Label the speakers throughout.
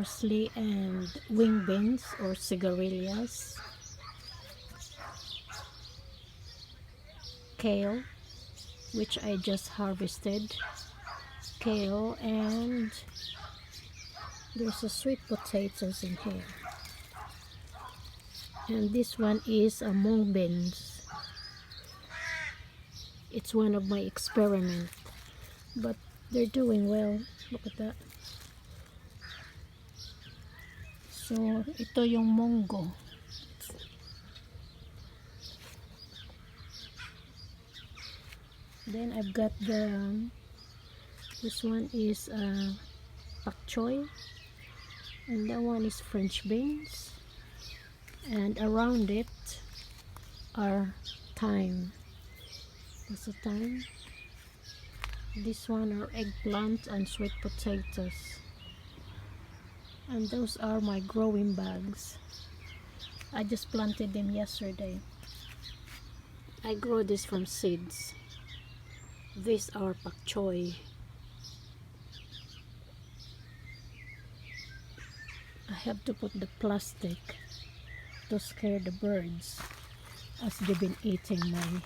Speaker 1: parsley and wing beans or cigarillas, kale, which I just harvested, kale, and there's a sweet potatoes in here. And this one is a mung beans. It's one of my experiment, but they're doing well. Look at that. So ito yung munggo. Then I've got this one is pak choy, and that one is French beans, and around it are thyme. That's the thyme. This one are eggplant and sweet potatoes, and those are my growing bags. I just planted them yesterday. I grow this from seeds. These are pak choy. I have to put the plastic to scare the birds, as they've been eating my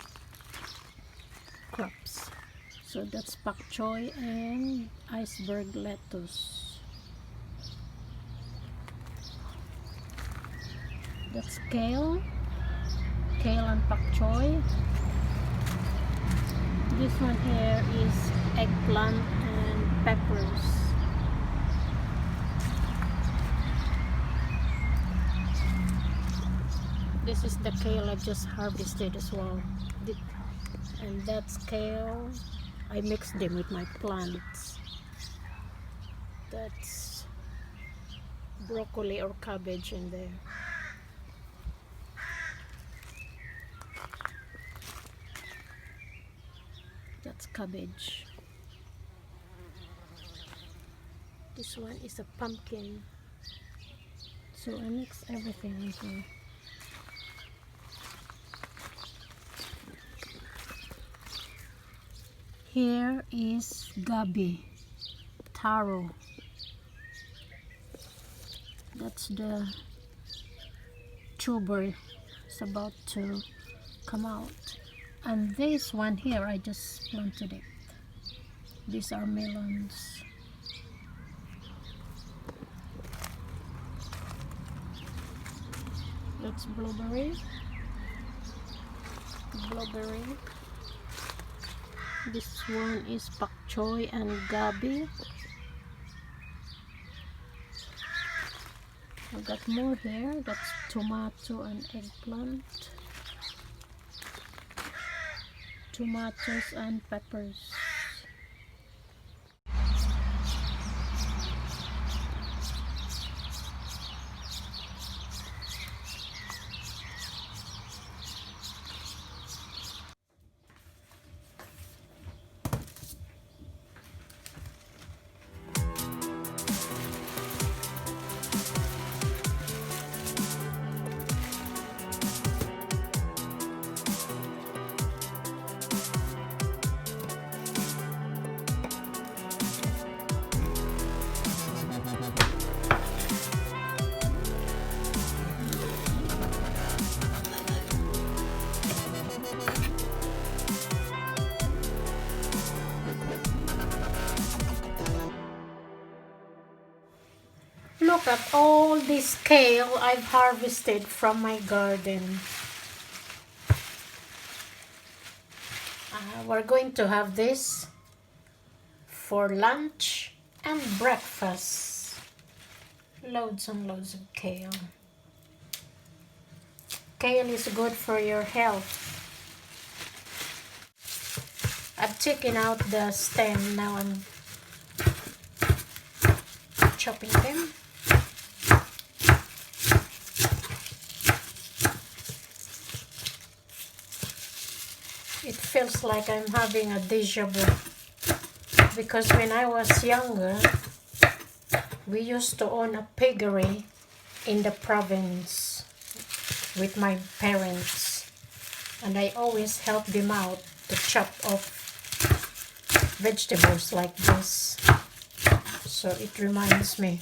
Speaker 1: crops. So that's pak choy and iceberg lettuce. That's kale and pak choy. This one here is eggplant and peppers. This is the kale I just harvested as well. And that's kale. I mixed them with my plants. That's broccoli or cabbage in there. That's cabbage. This one is a pumpkin. So I mix everything in here. Here is gabi, taro. That's the tuber. It's about to come out. And this one here, I just planted it. These are melons. That's blueberry. This one is pak choy and gabi. I've got more here. That's tomato and eggplant. Tomatoes and peppers. Look at all this kale I've harvested from my garden. We're going to have this for lunch and breakfast. Loads and loads of kale. Kale is good for your health. I've taken out the stem. Now I'm chopping them. It feels like I'm having a deja vu, because when I was younger, we used to own a piggery in the province with my parents, and I always helped them out to chop off vegetables like this. So it reminds me